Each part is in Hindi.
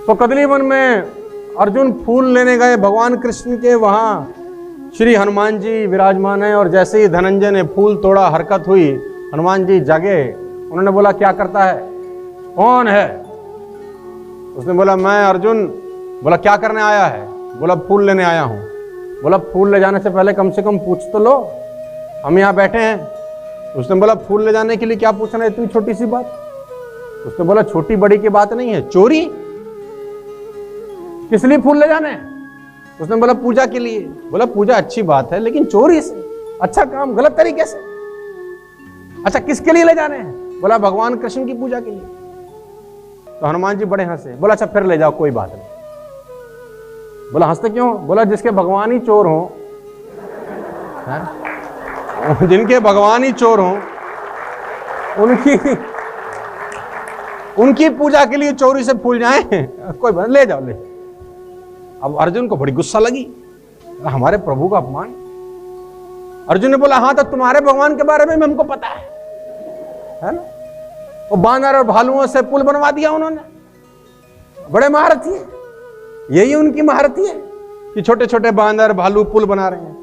तो कदली वन में अर्जुन फूल लेने गए भगवान कृष्ण के, वहां श्री हनुमान जी विराजमान है। और जैसे ही धनंजय ने फूल तोड़ा, हरकत हुई, हनुमान जी जागे। उन्होंने बोला क्या करता है, कौन है? उसने बोला मैं अर्जुन। बोला क्या करने आया है? बोला फूल लेने आया हूं। बोला फूल ले जाने से पहले कम से कम पूछ तो लो, हम यहां बैठे हैं। उसने बोला फूल ले जाने के लिए क्या पूछना है, इतनी छोटी सी बात? उसने बोला छोटी बड़ी की बात नहीं है, चोरी किस लिए फूल ले जाने? उसने बोला पूजा के लिए। बोला पूजा अच्छी बात है, लेकिन चोरी से, अच्छा काम गलत तरीके से। अच्छा किसके लिए ले जाने हैं? बोला भगवान कृष्ण की पूजा के लिए। तो हनुमान जी बड़े हंसे। बोला अच्छा फिर ले जाओ, कोई बात नहीं। बोला हंसते क्यों? बोला जिसके भगवान ही चोर हो, जिनके भगवान ही चोर हो, उनकी पूजा के लिए चोरी से फूल जाए, कोई बात, ले जाओ ले। अब अर्जुन को बड़ी गुस्सा लगी, हमारे प्रभु का अपमान। अर्जुन ने बोला हाँ तो तुम्हारे भगवान के बारे में हमको पता है ना? वो बानर और भालुओं से पुल बनवा दिया उन्होंने, बड़े महारथी है। यही उनकी महारथी है कि छोटे छोटे बानर भालू पुल बना रहे हैं,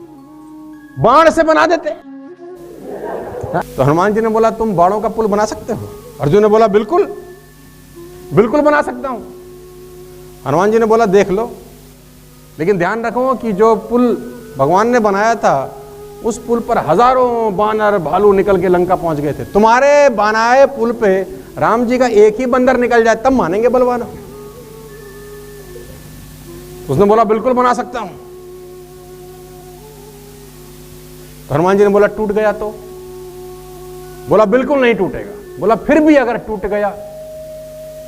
बाण से बना देते। तो हनुमान जी ने बोला तुम बाणों का पुल बना सकते हो? अर्जुन ने बोला बिल्कुल बिल्कुल बना सकता हूं। हनुमान जी ने बोला देख लो, लेकिन ध्यान रखो कि जो पुल भगवान ने बनाया था, उस पुल पर हजारों बानर भालू निकल के लंका पहुंच गए थे। तुम्हारे बनाए पुल पे राम जी का एक ही बंदर निकल जाए तब मानेंगे बलवानों। उसने बोला बिल्कुल बना सकता हूं। तो हनुमान जी ने बोला टूट गया तो? बोला बिल्कुल नहीं टूटेगा। बोला फिर भी अगर टूट गया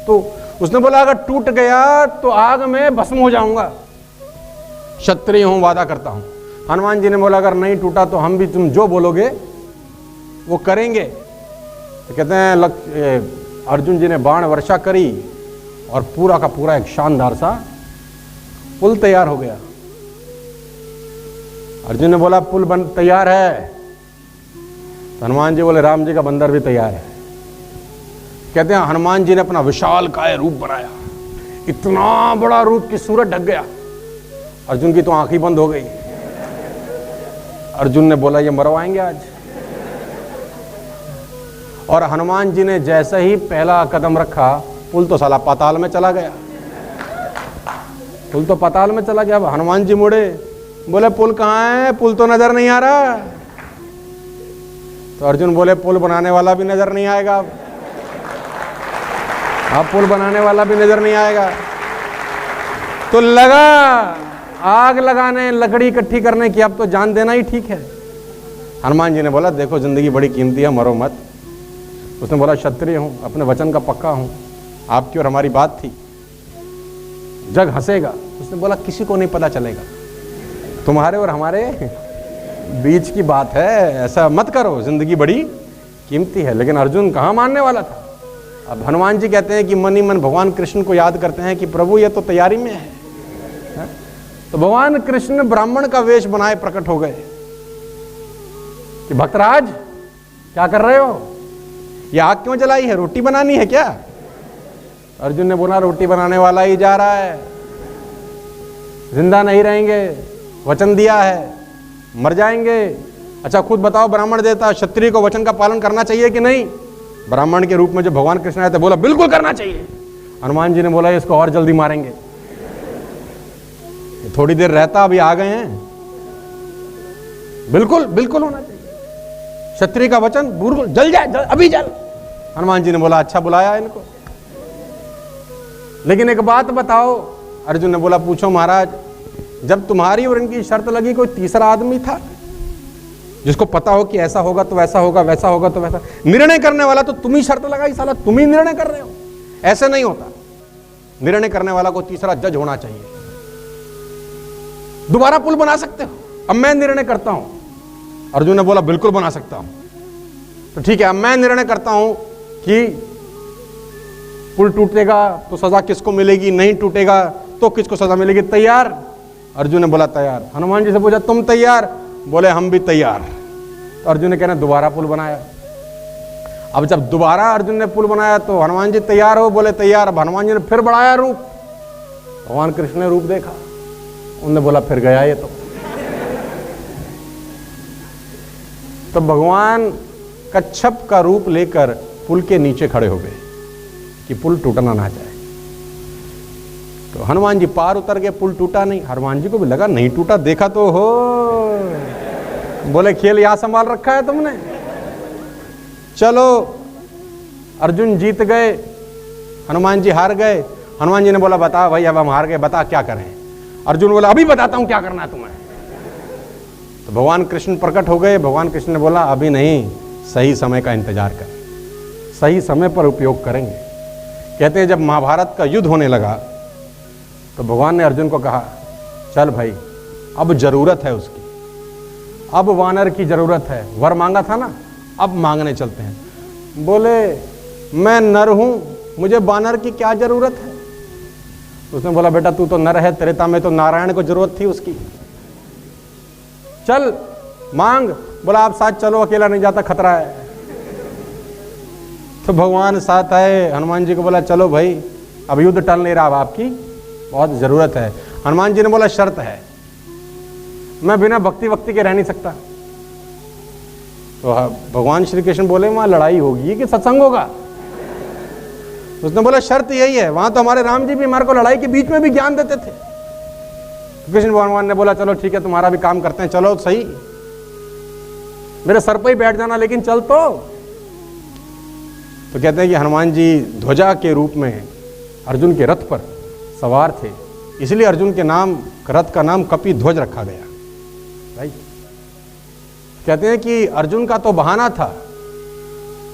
तो? उसने बोला अगर टूट गया तो आग में भस्म हो जाऊंगा, क्षत्रिय हूं, वादा करता हूं। हनुमान जी ने बोला अगर नहीं टूटा तो हम भी तुम जो बोलोगे वो करेंगे। तो कहते हैं अर्जुन जी ने बाण वर्षा करी और पूरा का पूरा एक शानदार सा पुल तैयार हो गया। अर्जुन ने बोला पुल बन तैयार है। तो हनुमान जी बोले राम जी का बंदर भी तैयार है। कहते हैं हनुमान जी ने अपना विशाल काय रूप बनाया, इतना बड़ा रूप कि सूरज ढक गया। अर्जुन की तो आंख ही बंद हो गई। अर्जुन ने बोला ये मरवाएंगे आज। और हनुमान जी ने जैसे ही पहला कदम रखा, पुल तो साला पाताल में चला गया। पुल तो पाताल में चला गया। अब हनुमान जी मुड़े, बोले पुल कहाँ है? पुल तो नजर नहीं आ रहा। तो अर्जुन बोले पुल बनाने वाला भी नजर नहीं आएगा। अब पुल बनाने वाला भी नजर नहीं आएगा। तो लगा आग लगाने, लकड़ी इकट्ठी करने की, अब तो जान देना ही ठीक है। हनुमान जी ने बोला देखो जिंदगी बड़ी कीमती है, मरो मत। उसने बोला क्षत्रिय हूं, अपने वचन का पक्का हूं, आपकी और हमारी बात थी, जग हंसेगा। उसने बोला किसी को नहीं पता चलेगा, तुम्हारे और हमारे बीच की बात है, ऐसा मत करो, जिंदगी बड़ी कीमती है। लेकिन अर्जुन कहाँ मानने वाला था। अब हनुमान जी कहते हैं कि मन ही मन भगवान कृष्ण को याद करते हैं कि प्रभु ये तो तैयारी में है। तो भगवान कृष्ण ब्राह्मण का वेश बनाए प्रकट हो गए कि भक्तराज क्या कर रहे हो, ये आग क्यों जलाई है, रोटी बनानी है क्या? अर्जुन ने बोला रोटी बनाने वाला ही जा रहा है, जिंदा नहीं रहेंगे, वचन दिया है, मर जाएंगे। अच्छा खुद बताओ, ब्राह्मण देवता क्षत्रिय को वचन का पालन करना चाहिए कि नहीं? ब्राह्मण के रूप में जब भगवान कृष्ण आए थे बोला बिल्कुल करना चाहिए। हनुमान जी ने बोला इसको और जल्दी मारेंगे, थोड़ी देर रहता, अभी आ गए हैं, बिल्कुल बिल्कुल होना चाहिए, क्षत्रिय का वचन बिल्कुल, जल जाए जल, अभी जल। हनुमान जी ने बोला अच्छा बुलाया इनको, लेकिन एक बात बताओ। अर्जुन ने बोला पूछो महाराज। जब तुम्हारी और इनकी शर्त लगी, कोई तीसरा आदमी था जिसको पता हो कि ऐसा होगा तो वैसा होगा, वैसा होगा तो वैसा? निर्णय करने वाला तो तुम ही शर्त लगाई, साला तुम ही निर्णय कर रहे हो। ऐसे नहीं होता, निर्णय करने वाला को तीसरा जज होना चाहिए। दोबारा पुल बना सकते हो, अब मैं निर्णय करता हूं। अर्जुन ने बोला बिल्कुल बना सकता हूं। तो ठीक है, अब मैं निर्णय करता हूं कि पुल टूटेगा तो सजा किसको मिलेगी, नहीं टूटेगा तो किसको सजा मिलेगी, तैयार? अर्जुन ने बोला तैयार। हनुमान जी से पूछा तुम तैयार? बोले हम भी तैयार। तो अर्जुन ने कहना दोबारा पुल बनाया। अब जब दोबारा अर्जुन ने पुल बनाया तो हनुमान जी तैयार हो? बोले तैयार। अब हनुमान जी ने फिर बढ़ाया रूप, भगवान कृष्ण ने रूप देखा, उन्होंने बोला फिर गया ये तो भगवान कच्छप का रूप लेकर पुल के नीचे खड़े हो गए कि पुल टूटना ना जाए। तो हनुमान जी पार उतर गए, पुल टूटा नहीं। हनुमान जी को भी लगा नहीं टूटा, देखा तो हो। बोले खेल यहां संभाल रखा है तुमने, चलो। अर्जुन जीत गए, हनुमान जी हार गए। हनुमान जी ने बोला बता भाई, अब हम हार गए, बता क्या करें। अर्जुन बोला अभी बताता हूं क्या करना है तुम्हें। तो भगवान कृष्ण प्रकट हो गए। भगवान कृष्ण ने बोला अभी नहीं, सही समय का इंतजार कर, सही समय पर उपयोग करेंगे। कहते हैं जब महाभारत का युद्ध होने लगा तो भगवान ने अर्जुन को कहा चल भाई, अब जरूरत है उसकी, अब वानर की जरूरत है। वर मांगा था ना, अब मांगने चलते हैं। बोले मैं नर हूं, मुझे वानर की क्या जरूरत है। उसने बोला बेटा तू तो नर है, त्रेता में तो नारायण को जरूरत थी उसकी, चल मांग। बोला आप साथ चलो, अकेला नहीं जाता, खतरा है। तो भगवान साथ आए। हनुमान जी को बोला चलो भाई, अब युद्ध टल नहीं रहा, अब आपकी बहुत जरूरत है। हनुमान जी ने बोला शर्त है, मैं बिना भक्ति वक्ति के रह नहीं सकता। तो भगवान श्री कृष्ण बोले वहां लड़ाई होगी कि सत्संग होगा। उसने बोला शर्त यही है, वहां तो हमारे राम जी भी हमारे को लड़ाई के बीच में भी ज्ञान देते थे। कृष्ण भगवान ने बोला चलो ठीक है, तुम्हारा भी काम करते हैं, चलो सही, मेरे सर पर ही बैठ जाना, लेकिन चल तो कहते हैं कि हनुमान जी ध्वजा के रूप में अर्जुन के रथ पर सवार थे, इसलिए अर्जुन के नाम रथ का नाम कपि ध्वज रखा गया। राइट। कहते हैं कि अर्जुन का तो बहाना था,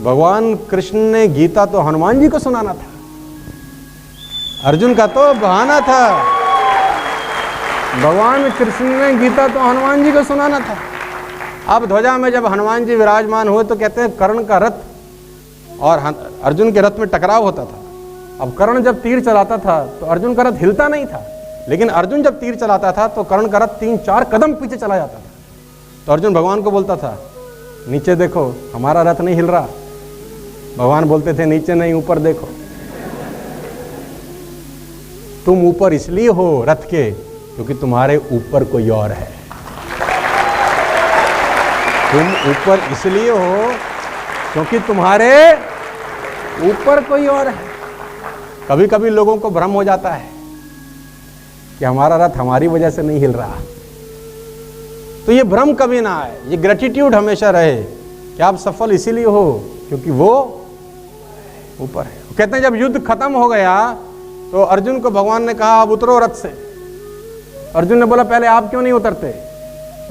भगवान कृष्ण ने गीता तो हनुमान जी को सुनाना था, अर्जुन का तो बहाना था, भगवान कृष्ण ने गीता तो हनुमान जी को सुनाना था। अब ध्वजा में जब हनुमान जी विराजमान हुए तो कहते हैं कर्ण का रथ और अर्जुन के रथ में टकराव होता था। अब कर्ण जब तीर चलाता था तो अर्जुन का रथ हिलता नहीं था, लेकिन अर्जुन जब तीर चलाता था तो कर्ण का रथ 3-4 कदम पीछे चला जाता था। तो अर्जुन भगवान को बोलता था नीचे देखो, हमारा रथ नहीं हिल रहा। भगवान बोलते थे नीचे नहीं, ऊपर देखो। तुम ऊपर इसलिए हो रथ के क्योंकि तुम्हारे ऊपर कोई और है। तुम ऊपर इसलिए हो क्योंकि तुम्हारे ऊपर कोई और है। कभी कभी लोगों को भ्रम हो जाता है कि हमारा रथ हमारी वजह से नहीं हिल रहा, तो ये भ्रम कभी ना आए, ये ग्रेटिट्यूड हमेशा रहे कि आप सफल इसीलिए हो क्योंकि वो ऊपर है। कहते हैं जब युद्ध खत्म हो गया तो अर्जुन को भगवान ने कहा अब उतरो रथ से। अर्जुन ने बोला पहले आप क्यों नहीं उतरते।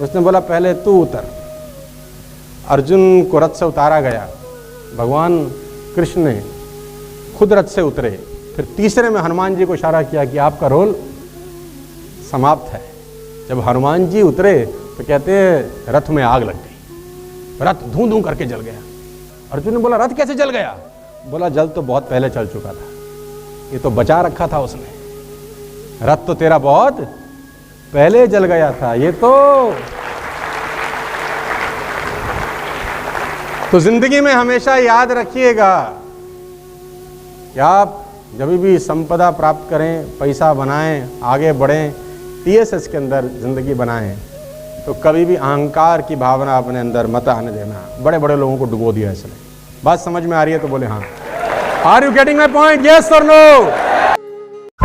उसने बोला पहले तू उतर। अर्जुन को रथ से उतारा गया, भगवान कृष्ण ने खुद रथ से उतरे। फिर तीसरे में हनुमान जी को इशारा किया कि आपका रोल समाप्त है। जब हनुमान जी उतरे तो कहते हैं रथ में आग लग गई, रथ धूं धूं करके जल गया। अर्जुन ने बोला रथ कैसे जल गया। बोला जल तो बहुत पहले चल चुका था, ये तो बचा रखा था उसने, रथ तो तेरा बहुत पहले जल गया था। ये तो जिंदगी में हमेशा याद रखिएगा कि आप जब भी संपदा प्राप्त करें, पैसा बनाएं, आगे बढ़ें, टीएसएस के अंदर जिंदगी बनाएं, तो कभी भी अहंकार की भावना अपने अंदर मत आने देना। बड़े बड़े लोगों को डुबो दिया इसने। बात समझ में आ रही है तो बोले हाँ। Are you getting my point, yes और नो।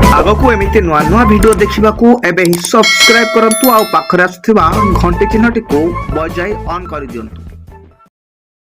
आगको एमिते नुआ नुआ वीडियो देखिबाकू एबे ही सब्सक्राइब करंतु आ पाखरे आसुथिबा घंटी चिन्हटी को बजाय ऑन कर दियंतु।